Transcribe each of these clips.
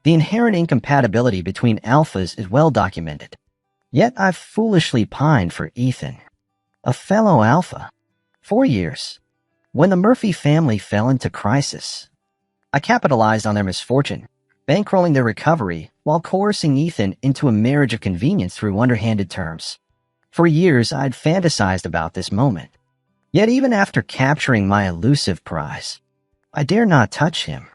The inherent incompatibility between alphas is well documented. Yet I've foolishly pined for Ethan, a fellow alpha. 4 years. When the Murphy family fell into crisis, I capitalized on their misfortune, bankrolling their recovery while coercing Ethan into a marriage of convenience through underhanded terms. For years, I'd fantasized about this moment. Yet even after capturing my elusive prize, I dare not touch him.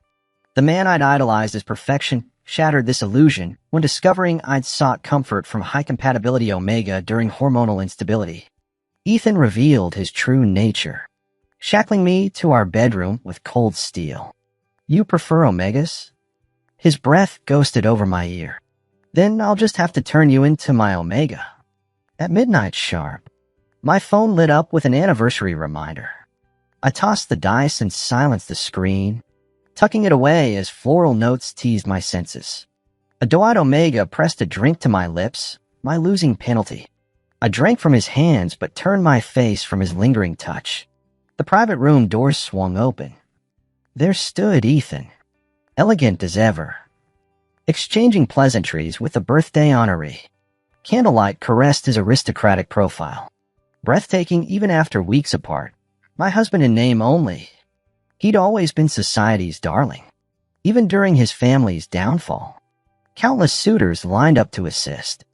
The man I'd idolized as perfection shattered this illusion when discovering I'd sought comfort from high-compatibility Omega during hormonal instability. Ethan revealed his true nature, shackling me to our bedroom with cold steel. "You prefer Omegas?" His breath ghosted over my ear. "Then I'll just have to turn you into my Omega." At midnight sharp, my phone lit up with an anniversary reminder. I tossed the dice and silenced the screen, tucking it away as floral notes teased my senses. A doe-eyed Omega pressed a drink to my lips, my losing penalty. I drank from his hands but turned my face from his lingering touch. The private room door swung open. There stood Ethan, elegant as ever, exchanging pleasantries with the birthday honoree. Candlelight caressed his aristocratic profile. Breathtaking even after weeks apart, my husband in name only, he'd always been society's darling, even during his family's downfall. Countless suitors lined up to assist.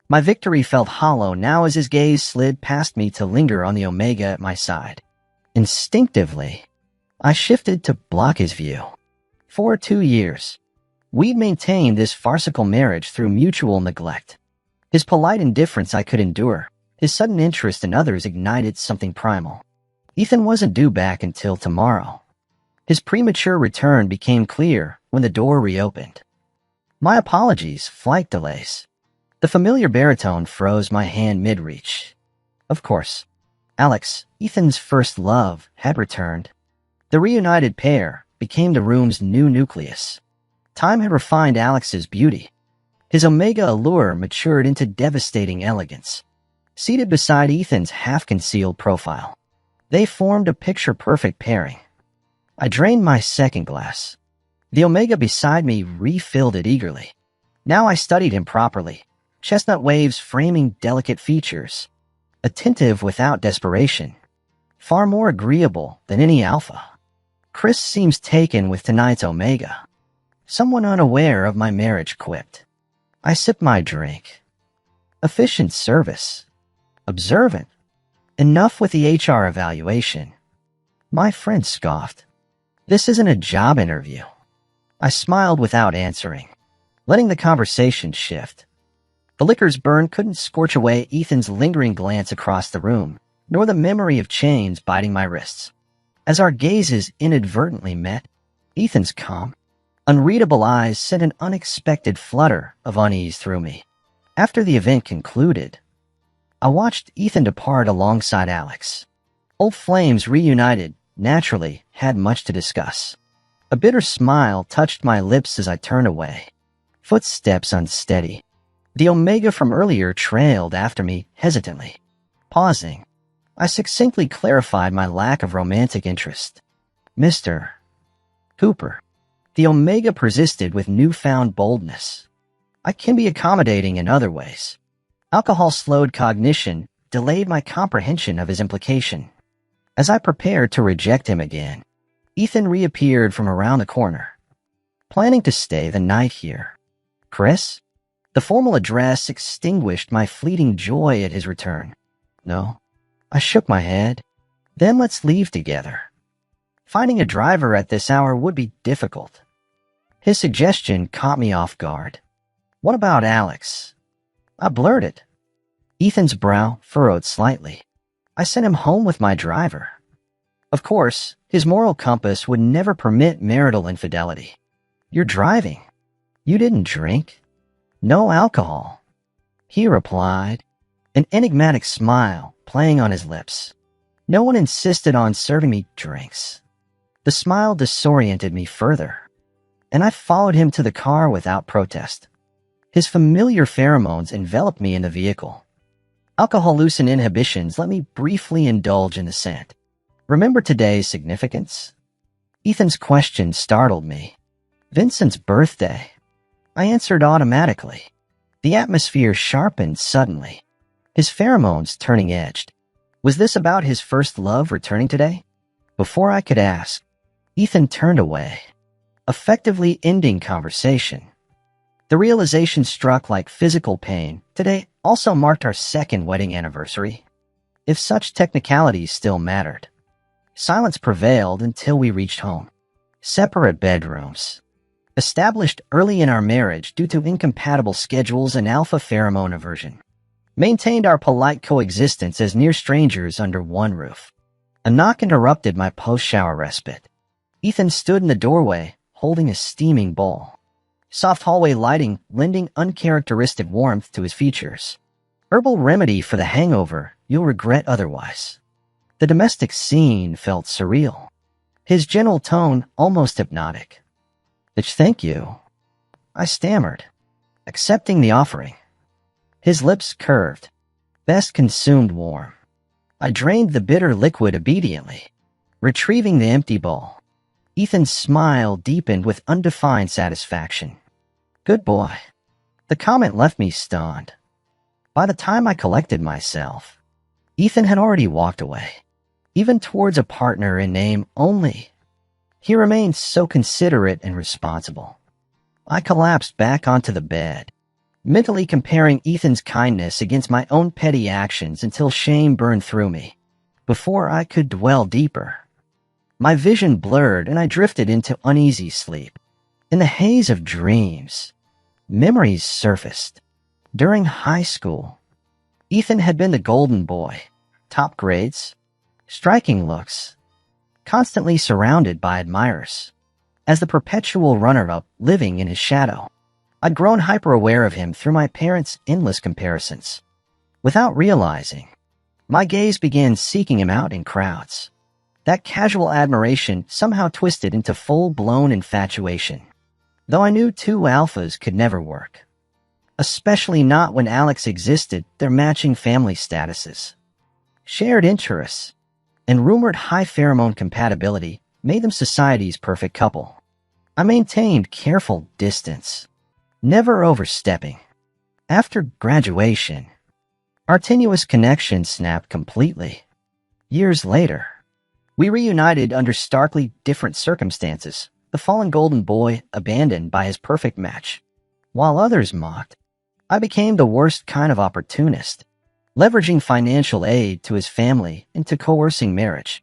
My victory felt hollow now as his gaze slid past me to linger on the Omega at my side. Instinctively, I shifted to block his view. For 2 years, we'd maintained this farcical marriage through mutual neglect. His polite indifference I could endure. His sudden interest in others ignited something primal. Ethan wasn't due back until tomorrow. His premature return became clear when the door reopened. My apologies, flight delays. The familiar baritone froze my hand mid-reach. Of course, Alex, Ethan's first love, had returned. The reunited pair became the room's new nucleus. Time had refined Alex's beauty. His Omega allure matured into devastating elegance. Seated beside Ethan's half-concealed profile, they formed a picture-perfect pairing. I drained my second glass. The Omega beside me refilled it eagerly. Now I studied him properly, chestnut waves framing delicate features, attentive without desperation, far more agreeable than any alpha. Chris seems taken with tonight's Omega. Someone unaware of my marriage quipped. I sipped my drink. Efficient service. Observant. Enough with the HR evaluation. My friend scoffed. This isn't a job interview. I smiled without answering, letting the conversation shift. The liquor's burn couldn't scorch away Ethan's lingering glance across the room, nor the memory of chains biting my wrists. As our gazes inadvertently met, Ethan's calm, unreadable eyes sent an unexpected flutter of unease through me. After the event concluded, I watched Ethan depart alongside Alex. Old flames reunited, naturally, had much to discuss. A bitter smile touched my lips as I turned away. Footsteps unsteady. The Omega from earlier trailed after me hesitantly. Pausing, I succinctly clarified my lack of romantic interest. "Mr. Cooper." The Omega persisted with newfound boldness. "I can be accommodating in other ways." Alcohol slowed cognition, delayed my comprehension of his implication. As I prepared to reject him again, Ethan reappeared from around the corner. "Planning to stay the night here, Chris?" The formal address extinguished my fleeting joy at his return. "No." I shook my head. "Then let's leave together." Finding a driver at this hour would be difficult. His suggestion caught me off guard. "What about Alex?" I blurted. Ethan's brow furrowed slightly. "I sent him home with my driver." Of course, his moral compass would never permit marital infidelity. "You're driving. You didn't drink?" "No alcohol," he replied, an enigmatic smile playing on his lips. No one insisted on serving me drinks. The smile disoriented me further, and I followed him to the car without protest. His familiar pheromones enveloped me in the vehicle. Alcohol-loosened inhibitions let me briefly indulge in the scent. "Remember today's significance?" Ethan's question startled me. "Vincent's birthday." I answered automatically. The atmosphere sharpened suddenly, his pheromones turning edged. Was this about his first love returning today? Before I could ask, Ethan turned away, effectively ending conversation. The realization struck like physical pain. Today also marked our second wedding anniversary, if such technicalities still mattered. Silence prevailed until we reached home. Separate bedrooms, established early in our marriage due to incompatible schedules and alpha pheromone aversion, maintained our polite coexistence as near strangers under one roof. A knock interrupted my post-shower respite. Ethan stood in the doorway, holding a steaming bowl. Soft hallway lighting lending uncharacteristic warmth to his features. Herbal remedy for the hangover you'll regret otherwise. The domestic scene felt surreal. His gentle tone almost hypnotic. Thank you, I stammered, accepting the offering. His lips curved, best consumed warm. I drained the bitter liquid obediently, retrieving the empty bowl. Ethan's smile deepened with undefined satisfaction. Good boy. The comment left me stunned. By the time I collected myself, Ethan had already walked away, even towards a partner in name only. He remained so considerate and responsible. I collapsed back onto the bed, mentally comparing Ethan's kindness against my own petty actions until shame burned through me. Before I could dwell deeper, my vision blurred and I drifted into uneasy sleep. In the haze of dreams, memories surfaced. During high school, Ethan had been the golden boy, top grades, striking looks, constantly surrounded by admirers. As the perpetual runner-up living in his shadow, I'd grown hyper-aware of him through my parents' endless comparisons. Without realizing, my gaze began seeking him out in crowds. That casual admiration somehow twisted into full-blown infatuation. Though I knew two alphas could never work. Especially not when Alex existed their matching family statuses. Shared interests and rumored high pheromone compatibility made them society's perfect couple. I maintained careful distance, never overstepping. After graduation, our tenuous connection snapped completely. Years later, we reunited under starkly different circumstances, the fallen golden boy abandoned by his perfect match. While others mocked, I became the worst kind of opportunist, leveraging financial aid to his family into coercing marriage.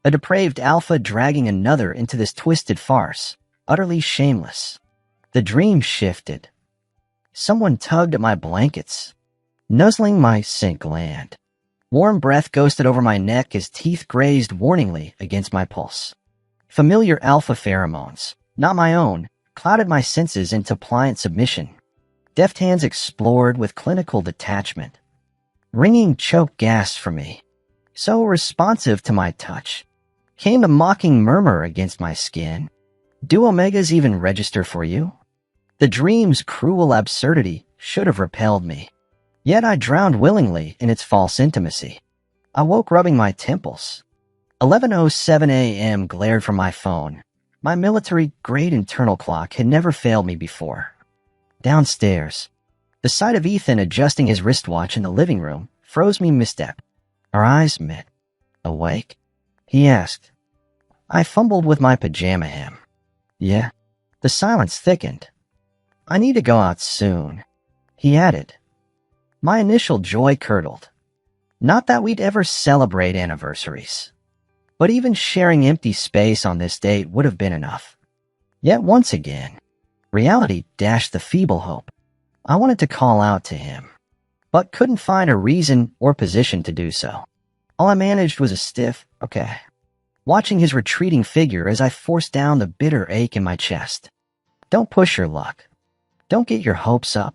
A depraved alpha dragging another into this twisted farce, utterly shameless. The dream shifted. Someone tugged at my blankets, nuzzling my sink gland. Warm breath ghosted over my neck as teeth grazed warningly against my pulse. Familiar alpha pheromones, not my own, clouded my senses into pliant submission. Deft hands explored with clinical detachment. Ringing choke gasped from me. So responsive to my touch. Came a mocking murmur against my skin. Do omegas even register for you? The dream's cruel absurdity should have repelled me. Yet I drowned willingly in its false intimacy. I woke rubbing my temples. 11:07 a.m. glared from my phone. My military-grade internal clock had never failed me before. Downstairs, the sight of Ethan adjusting his wristwatch in the living room froze me mid-step. Our eyes met. Awake? He asked. I fumbled with my pajama hem. Yeah. The silence thickened. I need to go out soon, he added. My initial joy curdled. Not that we'd ever celebrate anniversaries, but even sharing empty space on this date would have been enough. Yet once again, reality dashed the feeble hope. I wanted to call out to him, but couldn't find a reason or position to do so. All I managed was a stiff, okay, watching his retreating figure as I forced down the bitter ache in my chest. Don't push your luck. Don't get your hopes up.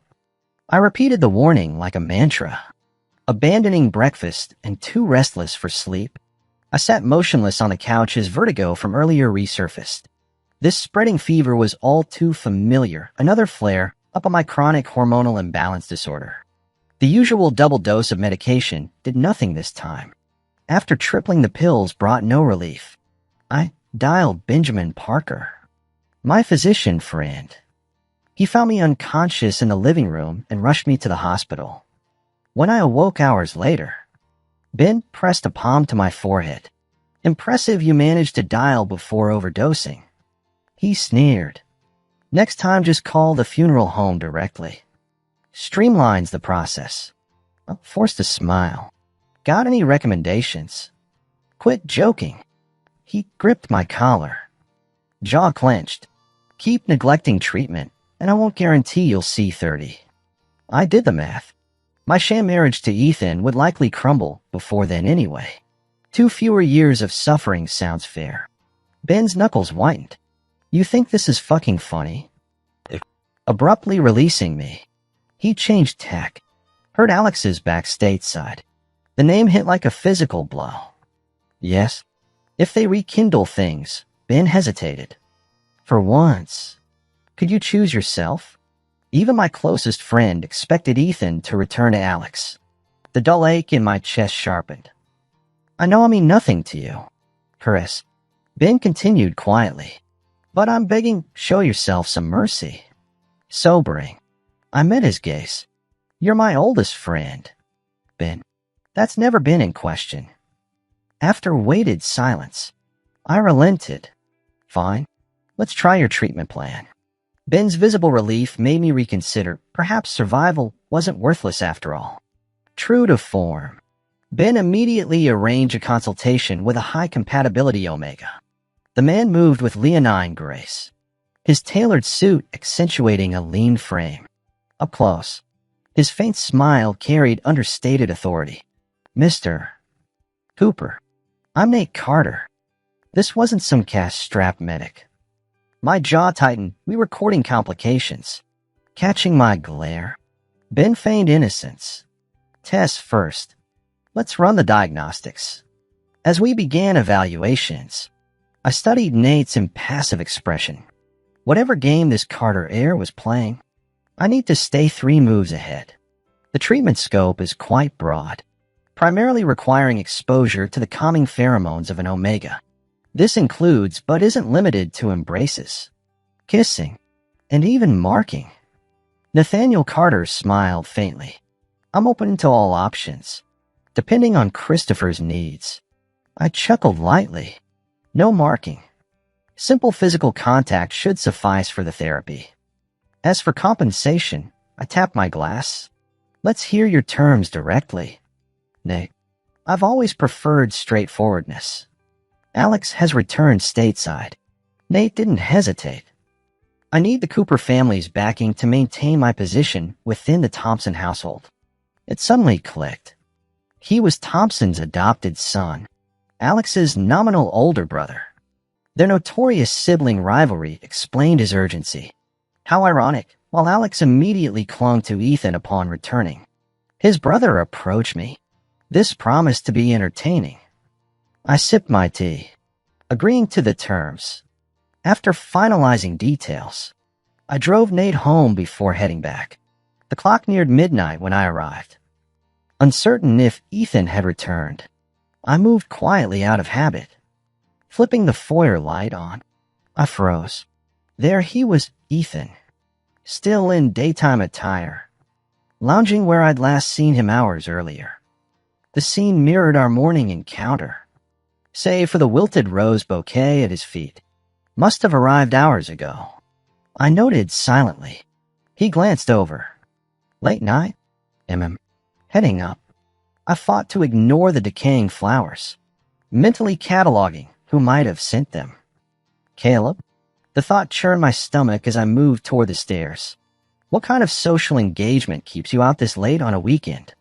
I repeated the warning like a mantra. Abandoning breakfast and too restless for sleep, I sat motionless on the couch as vertigo from earlier resurfaced. This spreading fever was all too familiar, another flare up on my chronic hormonal imbalance disorder. The usual double dose of medication did nothing this time. After tripling the pills brought no relief. I dialed Benjamin Parker, my physician friend. He found me unconscious in the living room and rushed me to the hospital. When I awoke hours later, Ben pressed a palm to my forehead. "Impressive you managed to dial before overdosing." He sneered. "Next time just call the funeral home directly. Streamlines the process." I forced a smile. "Got any recommendations?" "Quit joking." He gripped my collar. Jaw clenched. "Keep neglecting treatment, and I won't guarantee you'll see 30. I did the math. My sham marriage to Ethan would likely crumble before then anyway. 2 fewer years of suffering sounds fair. Ben's knuckles whitened. "You think this is fucking funny?" Abruptly releasing me. He changed tack. Heard Alex is back stateside. The name hit like a physical blow. "Yes. If they rekindle things," Ben hesitated. "For once, could you choose yourself?" Even my closest friend expected Ethan to return to Alex. The dull ache in my chest sharpened. "I know I mean nothing to you, Chris." Ben continued quietly. "But I'm begging, show yourself some mercy." Sobering. I met his gaze. "You're my oldest friend, Ben. That's never been in question." After weighted silence, I relented. "Fine. Let's try your treatment plan." Ben's visible relief made me reconsider. Perhaps survival wasn't worthless after all. True to form, Ben immediately arranged a consultation with a high-compatibility Omega. The man moved with leonine grace, his tailored suit accentuating a lean frame. Up close, his faint smile carried understated authority. "Mr. Cooper, I'm Nate Carter. This wasn't some cash-strapped medic." My jaw tightened. We were courting complications. Catching my glare, Ben feigned innocence. "Tests first. Let's run the diagnostics." As we began evaluations, I studied Nate's impassive expression. Whatever game this Carter heir was playing, I need to stay 3 moves ahead. The treatment scope is quite broad, primarily requiring exposure to the calming pheromones of an Omega. This includes, but isn't limited to, embraces, kissing, and even marking. Nathaniel Carter smiled faintly. "I'm open to all options, depending on Christopher's needs." I chuckled lightly. "No marking. Simple physical contact should suffice for the therapy. As for compensation," I tapped my glass. "Let's hear your terms directly." "Nate, I've always preferred straightforwardness. Alex has returned stateside." Nate didn't hesitate. "I need the Cooper family's backing to maintain my position within the Thompson household." It suddenly clicked. He was Thompson's adopted son, Alex's nominal older brother. Their notorious sibling rivalry explained his urgency. How ironic, while Alex immediately clung to Ethan upon returning. His brother approached me. This promised to be entertaining. I sipped my tea, agreeing to the terms. After finalizing details, I drove Nate home before heading back. The clock neared midnight when I arrived. Uncertain if Ethan had returned, I moved quietly out of habit. Flipping the foyer light on, I froze. There he was, Ethan, still in daytime attire, lounging where I'd last seen him hours earlier. The scene mirrored our morning encounter, save for the wilted rose bouquet at his feet. Must have arrived hours ago. I noted silently. He glanced over. "Late night?" Heading up. I fought to ignore the decaying flowers, mentally cataloging who might have sent them. "Caleb?" The thought churned my stomach as I moved toward the stairs. What kind of social engagement keeps you out this late on a weekend?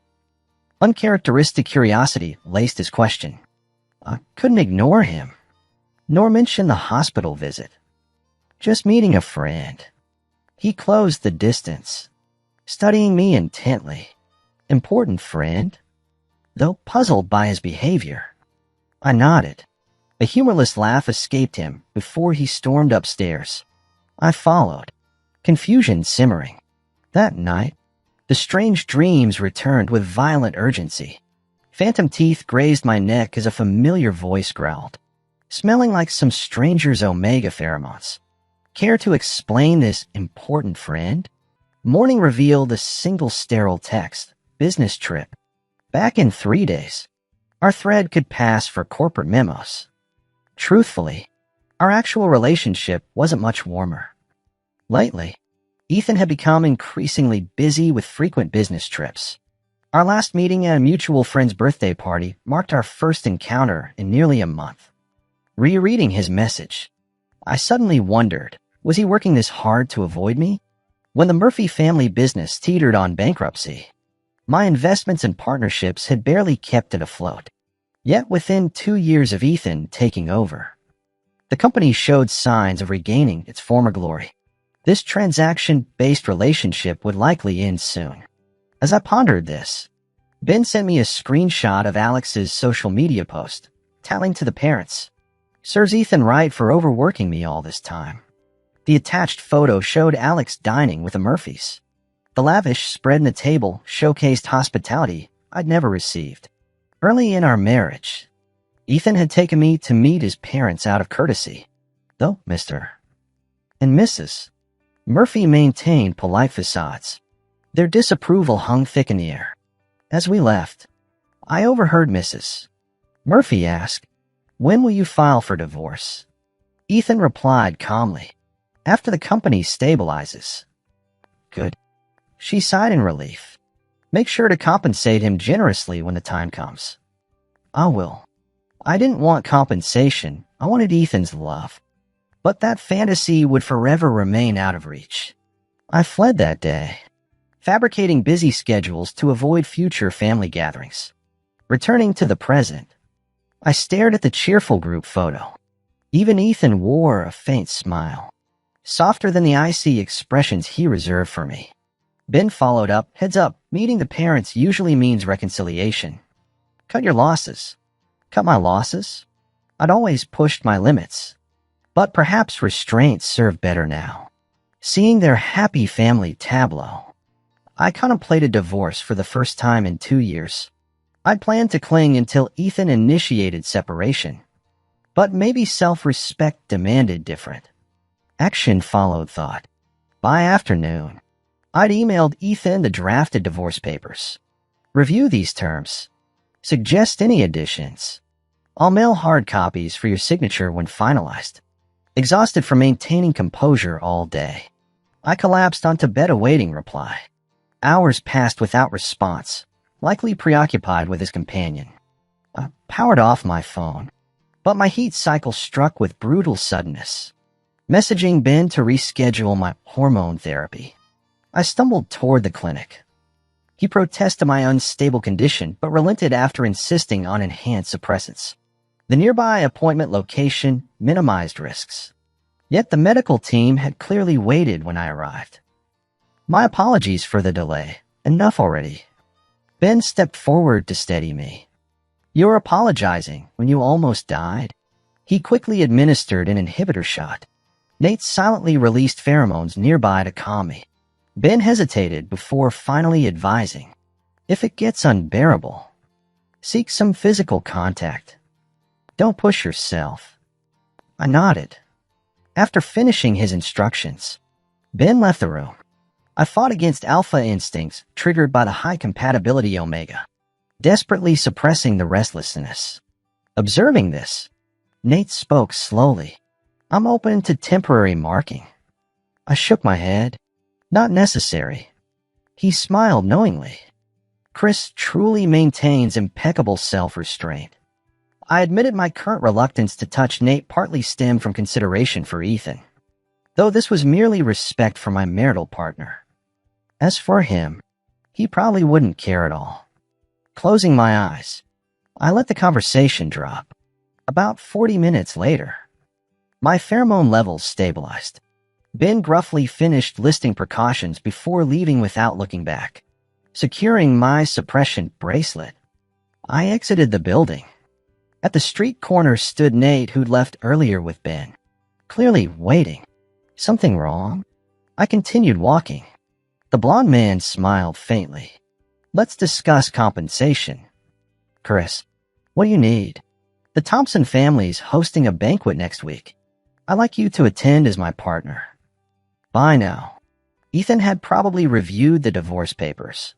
Uncharacteristic curiosity laced his question. I couldn't ignore him, nor mention the hospital visit. Just meeting a friend. He closed the distance, studying me intently. Important friend? Though puzzled by his behavior, I nodded. A humorless laugh escaped him before he stormed upstairs. I followed, confusion simmering. That night, the strange dreams returned with violent urgency. Phantom teeth grazed my neck as a familiar voice growled, smelling like some stranger's Omega pheromones. Care to explain this important friend? Morning revealed a single sterile text. Business trip. Back in 3 days. Our thread could pass for corporate memos. Truthfully, our actual relationship wasn't much warmer. Lately, Ethan had become increasingly busy with frequent business trips. Our last meeting at a mutual friend's birthday party marked our first encounter in nearly a month. Rereading his message, I suddenly wondered, was he working this hard to avoid me? When the Murphy family business teetered on bankruptcy, my investments and partnerships had barely kept it afloat. Yet within 2 years of Ethan taking over, the company showed signs of regaining its former glory. This transaction-based relationship would likely end soon. As I pondered this, Ben sent me a screenshot of Alex's social media post, telling to the parents, "Serves Ethan right for overworking me all this time." The attached photo showed Alex dining with the Murphys. The lavish spread in the table showcased hospitality I'd never received. Early in our marriage, Ethan had taken me to meet his parents out of courtesy, though Mr. and Mrs. Murphy maintained polite facades. Their disapproval hung thick in the air. As we left, I overheard Mrs. Murphy ask, "When will you file for divorce?" Ethan replied calmly, "After the company stabilizes." "Good." She sighed in relief. "Make sure to compensate him generously when the time comes." "I will." I didn't want compensation. I wanted Ethan's love. But that fantasy would forever remain out of reach. I fled that day, fabricating busy schedules to avoid future family gatherings. Returning to the present, I stared at the cheerful group photo. Even Ethan wore a faint smile, softer than the icy expressions he reserved for me. Ben followed up, "Heads up, meeting the parents usually means reconciliation. Cut your losses." Cut my losses? I'd always pushed my limits. But perhaps restraint served better now. Seeing their happy family tableau, I contemplated divorce for the first time in 2 years. I'd planned to cling until Ethan initiated separation. But maybe self-respect demanded different. Action followed thought. By afternoon, I'd emailed Ethan the drafted divorce papers. "Review these terms. Suggest any additions. I'll mail hard copies for your signature when finalized." Exhausted from maintaining composure all day, I collapsed onto bed awaiting reply. Hours passed without response, likely preoccupied with his companion. I powered off my phone, but my heat cycle struck with brutal suddenness. Messaging Ben to reschedule my hormone therapy. I stumbled toward the clinic. He protested my unstable condition, but relented after insisting on enhanced suppressants. The nearby appointment location minimized risks. Yet the medical team had clearly waited when I arrived. "My apologies for the delay. Enough already." Ben stepped forward to steady me. "You're apologizing when you almost died?" He quickly administered an inhibitor shot. Nate silently released pheromones nearby to calm me. Ben hesitated before finally advising, "If it gets unbearable, seek some physical contact. Don't push yourself." I nodded. After finishing his instructions, Ben left the room. I fought against alpha instincts triggered by the high compatibility Omega, desperately suppressing the restlessness. Observing this, Nate spoke slowly. "I'm open to temporary marking." I shook my head. "Not necessary." He smiled knowingly. "Chris truly maintains impeccable self-restraint." I admitted my current reluctance to touch Nate partly stemmed from consideration for Ethan, though this was merely respect for my marital partner. As for him, he probably wouldn't care at all. Closing my eyes, I let the conversation drop. About 40 minutes later, my pheromone levels stabilized. Ben gruffly finished listing precautions before leaving without looking back. Securing my suppression bracelet, I exited the building. At the street corner stood Nate, who'd left earlier with Ben, clearly waiting. "Something wrong?" I continued walking. The blond man smiled faintly. "Let's discuss compensation." "Chris, what do you need?" "The Thompson family's hosting a banquet next week. I'd like you to attend as my partner. By now, Ethan had probably reviewed the divorce papers.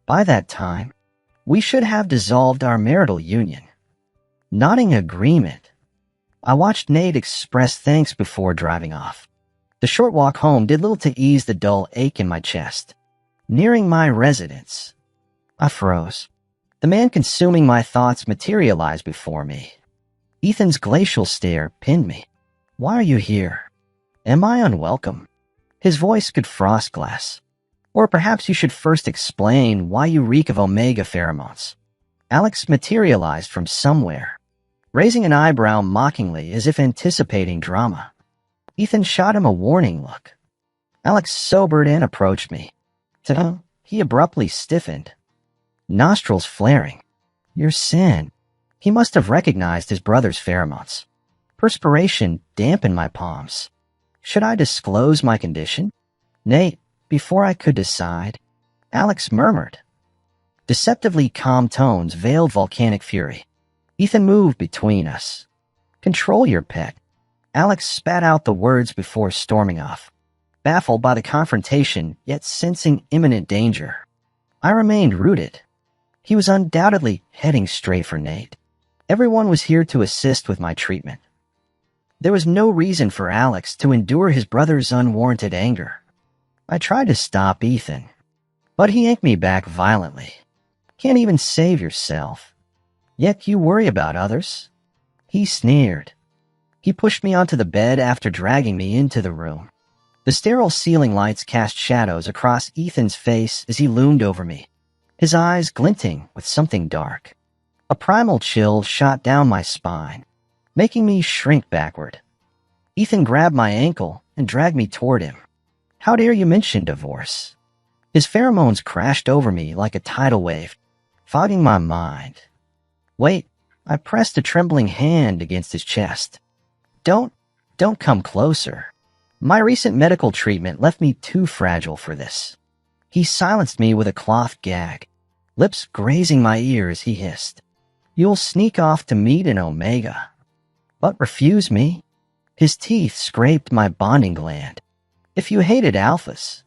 By that time, we should have dissolved our marital union. Nodding agreement, I watched Nate express thanks before driving off. The short walk home did little to ease the dull ache in my chest. Nearing my residence, I froze. The man consuming my thoughts materialized before me. Ethan's glacial stare pinned me. Why are you here? Am I unwelcome? His voice could frost glass. Or perhaps you should first explain why you reek of Omega pheromones. Alex materialized from somewhere, raising an eyebrow mockingly as if anticipating drama. Ethan shot him a warning look. Alex sobered and approached me. He abruptly stiffened, nostrils flaring. Your sin. He must have recognized his brother's pheromones. Perspiration dampened my palms. Should I disclose my condition? Nate, before I could decide, Alex murmured. Deceptively calm tones veiled volcanic fury. Ethan moved between us. Control your pet. Alex spat out the words before storming off. Baffled by the confrontation, yet sensing imminent danger, I remained rooted. He was undoubtedly heading straight for Nate. Everyone was here to assist with my treatment. There was no reason for Alex to endure his brother's unwarranted anger. I tried to stop Ethan, but he yanked me back violently. Can't even save yourself. Yet you worry about others. He sneered. He pushed me onto the bed after dragging me into the room. The sterile ceiling lights cast shadows across Ethan's face as he loomed over me, his eyes glinting with something dark. A primal chill shot down my spine, making me shrink backward. Ethan grabbed my ankle and dragged me toward him. How dare you mention divorce? His pheromones crashed over me like a tidal wave, fogging my mind. Wait, I pressed a trembling hand against his chest. Don't come closer. My recent medical treatment left me too fragile for this. He silenced me with a cloth gag. Lips grazing my ears, he hissed. You'll sneak off to meet an Omega, but refuse me? His teeth scraped my bonding gland. If you hated alphas,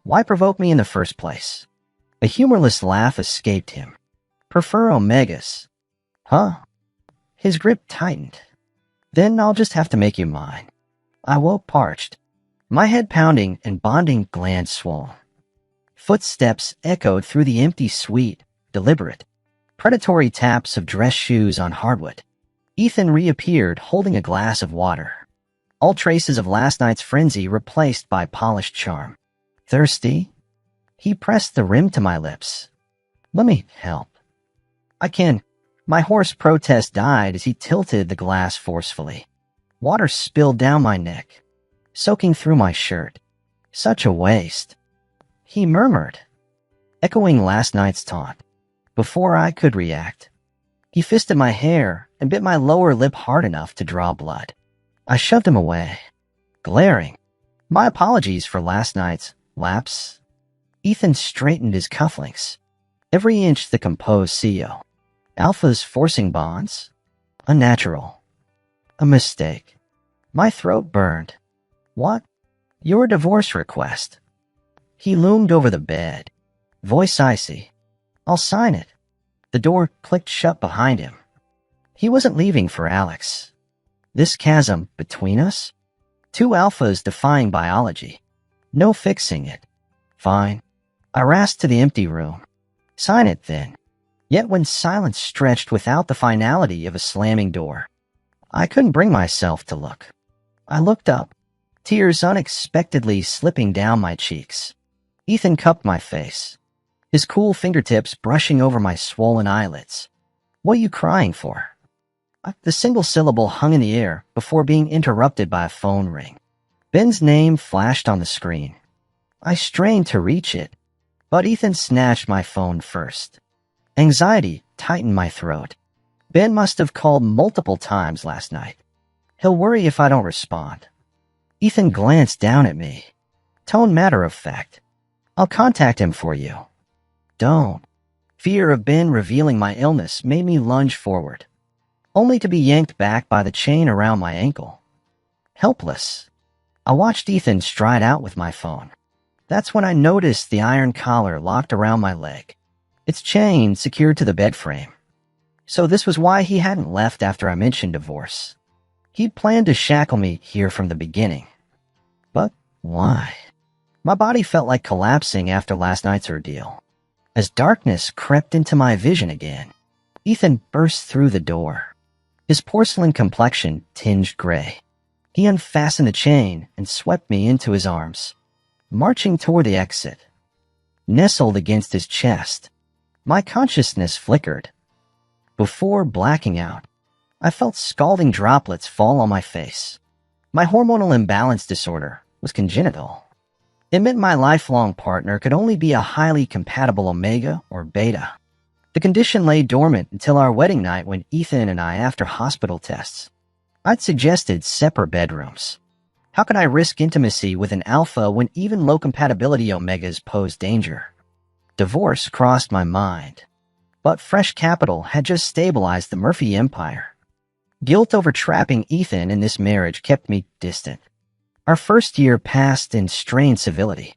why provoke me in the first place? A humorless laugh escaped him. Prefer Omegas? Huh? His grip tightened. Then I'll just have to make you mine. I woke parched, my head pounding and bonding gland swollen. Footsteps echoed through the empty suite, deliberate, predatory taps of dress shoes on hardwood. Ethan reappeared holding a glass of water. All traces of last night's frenzy replaced by polished charm. Thirsty? He pressed the rim to my lips. Let me help. I can. My hoarse protest died as he tilted the glass forcefully. Water spilled down my neck, soaking through my shirt. Such a waste. He murmured, echoing last night's taunt. Before I could react, he fisted my hair and bit my lower lip hard enough to draw blood. I shoved him away, glaring. My apologies for last night's lapse. Ethan straightened his cufflinks, every inch the composed CEO. Alpha's forcing bonds? Unnatural. A mistake. My throat burned. What? Your divorce request. He loomed over the bed, voice icy. I'll sign it. The door clicked shut behind him. He wasn't leaving for Alex. This chasm between us? Two alphas defying biology. No fixing it. Fine. I rasped to the empty room. Sign it then. Yet when silence stretched without the finality of a slamming door, I couldn't bring myself to look. I looked up, tears unexpectedly slipping down my cheeks. Ethan cupped my face, his cool fingertips brushing over my swollen eyelids. What are you crying for? The single syllable hung in the air before being interrupted by a phone ring. Ben's name flashed on the screen. I strained to reach it, but Ethan snatched my phone first. Anxiety tightened my throat. Ben must have called multiple times last night. He'll worry if I don't respond. Ethan glanced down at me, tone matter of fact. I'll contact him for you. Don't. Fear of Ben revealing my illness made me lunge forward, only to be yanked back by the chain around my ankle. helpless. I watched Ethan stride out with my phone. That's when I noticed the iron collar locked around my leg, its chain secured to the bed frame. So this was why he hadn't left after I mentioned divorce. He'd planned to shackle me here from the beginning. But why? My body felt like collapsing after last night's ordeal. As darkness crept into my vision again, Ethan burst through the door, his porcelain complexion tinged gray. He unfastened the chain and swept me into his arms, marching toward the exit. Nestled against his chest, my consciousness flickered. Before blacking out, I felt scalding droplets fall on my face. My hormonal imbalance disorder was congenital. It meant my lifelong partner could only be a highly compatible Omega or Beta. The condition lay dormant until our wedding night when Ethan and I, after hospital tests, I'd suggested separate bedrooms. How could I risk intimacy with an alpha when even low compatibility Omegas posed danger? Divorce crossed my mind, but fresh capital had just stabilized the Murphy empire. Guilt over trapping Ethan in this marriage kept me distant. Our first year passed in strained civility.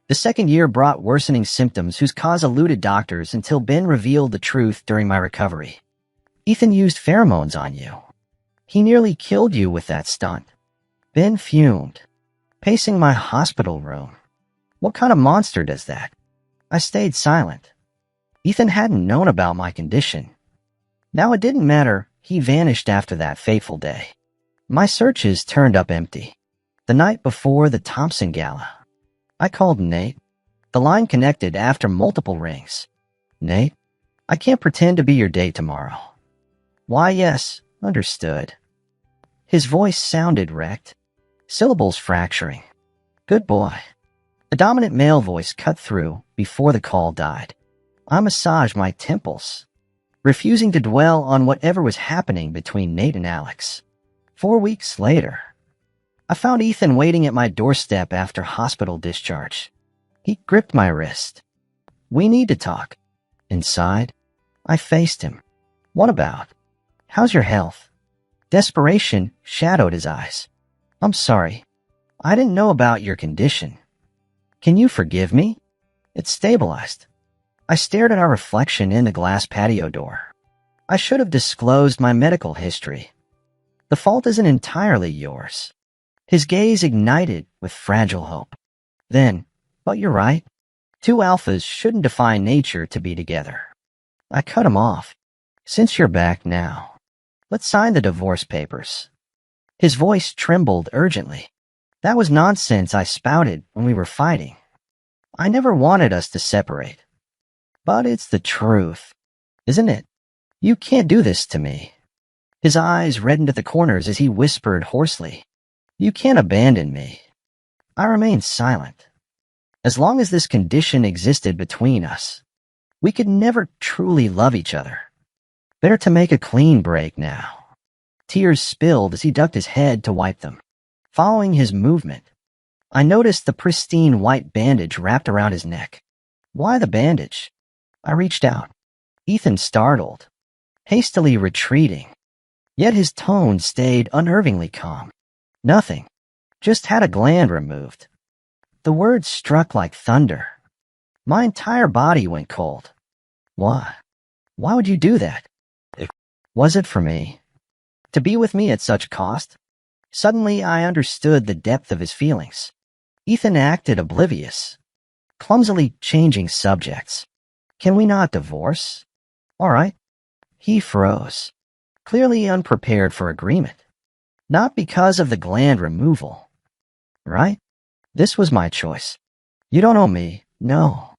The second year brought worsening symptoms whose cause eluded doctors until Ben revealed the truth during my recovery. Ethan used pheromones on you. He nearly killed you with that stunt. Ben fumed, pacing my hospital room. What kind of monster does that? I stayed silent. Ethan hadn't known about my condition. Now it didn't matter. He vanished after that fateful day. My searches turned up empty. The night before the Thompson Gala, I called Nate. The line connected after multiple rings. Nate, I can't pretend to be your date tomorrow. Why, yes, understood. His voice sounded wrecked, syllables fracturing. Good boy. A dominant male voice cut through before the call died. I massaged my temples, refusing to dwell on whatever was happening between Nate and Alex. 4 weeks later, I found Ethan waiting at my doorstep after hospital discharge. He gripped my wrist. We need to talk. Inside, I faced him. What about? How's your health? Desperation shadowed his eyes. I'm sorry. I didn't know about your condition. Can you forgive me? It's stabilized. I stared at our reflection in the glass patio door. I should have disclosed my medical history. The fault isn't entirely yours. His gaze ignited with fragile hope. Then, but you're right. Two alphas shouldn't defy nature to be together. I cut him off. Since you're back now, let's sign the divorce papers. His voice trembled urgently. That was nonsense I spouted when we were fighting. I never wanted us to separate. But it's the truth, isn't it? You can't do this to me. His eyes reddened at the corners as he whispered hoarsely. You can't abandon me. I remained silent. As long as this condition existed between us, we could never truly love each other. Better to make a clean break now. Tears spilled as he ducked his head to wipe them. Following his movement, I noticed the pristine white bandage wrapped around his neck. Why the bandage? I reached out. Ethan startled, hastily retreating. Yet his tone stayed unnervingly calm. Nothing. Just had a gland removed. The words struck like thunder. My entire body went cold. Why? Why would you do that? Was it for me? To be with me at such cost? Suddenly I understood the depth of his feelings. Ethan acted oblivious, clumsily changing subjects. Can we not divorce? All right. He froze, clearly unprepared for agreement. Not because of the gland removal, right? This was my choice. You don't owe me, no.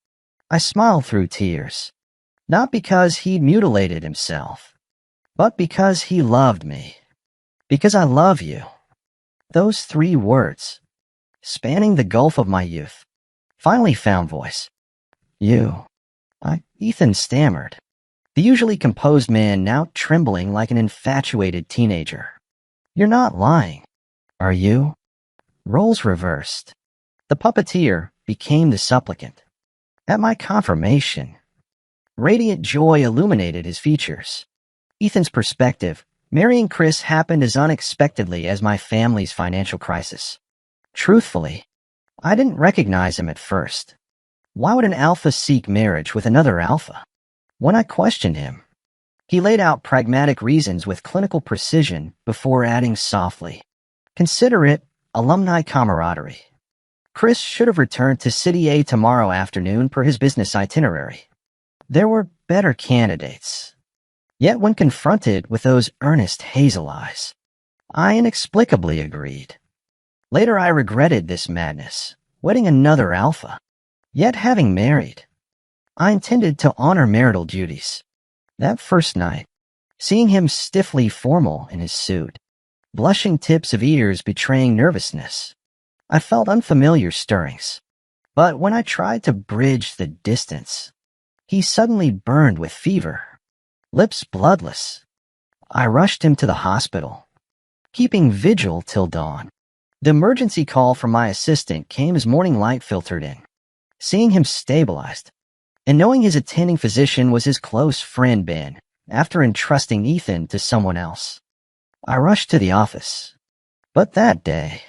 I smiled through tears. Not because he'd mutilated himself, but because he loved me. Because I love you. Those 3 words, spanning the gulf of my youth, finally found voice. You. Ethan stammered, the usually composed man now trembling like an infatuated teenager. You're not lying, are you? Roles reversed. The puppeteer became the supplicant. At my confirmation, radiant joy illuminated his features. Ethan's perspective Marrying Chris happened as unexpectedly as my family's financial crisis. Truthfully, I didn't recognize him at first. Why would an alpha seek marriage with another alpha? When I questioned him, he laid out pragmatic reasons with clinical precision before adding softly, "Consider it alumni camaraderie." Chris should have returned to City A tomorrow afternoon per his business itinerary. There were better candidates. Yet when confronted with those earnest hazel eyes, I inexplicably agreed. Later I regretted this madness, wedding another alpha. Yet having married, I intended to honor marital duties. That first night, seeing him stiffly formal in his suit, blushing tips of ears betraying nervousness, I felt unfamiliar stirrings. But when I tried to bridge the distance, he suddenly burned with fever, lips bloodless. I rushed him to the hospital, keeping vigil till dawn. The emergency call from my assistant came as morning light filtered in. Seeing him stabilized, and knowing his attending physician was his close friend Ben, after entrusting Ethan to someone else, I rushed to the office. But that day,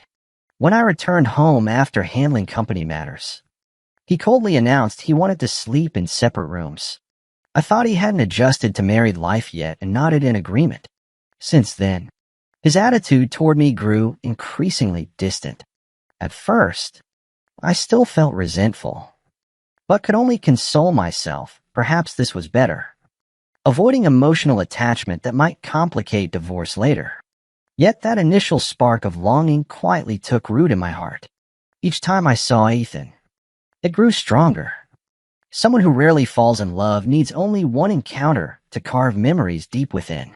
when I returned home after handling company matters, he coldly announced he wanted to sleep in separate rooms. I thought he hadn't adjusted to married life yet and nodded in agreement. Since then, his attitude toward me grew increasingly distant. At first, I still felt resentful, but could only console myself, perhaps this was better, avoiding emotional attachment that might complicate divorce later. Yet that initial spark of longing quietly took root in my heart. Each time I saw Ethan, it grew stronger. Someone who rarely falls in love needs only one encounter to carve memories deep within.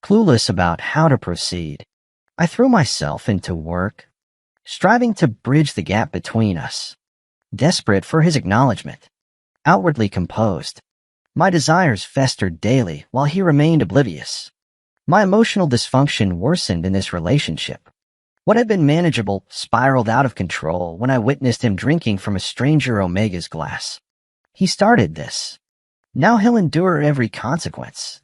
Clueless about how to proceed, I threw myself into work, striving to bridge the gap between us. Desperate for his acknowledgement, outwardly composed, my desires festered daily while he remained oblivious. My emotional dysfunction worsened in this relationship. What had been manageable spiraled out of control when I witnessed him drinking from a stranger Omega's glass. He started this. Now he'll endure every consequence.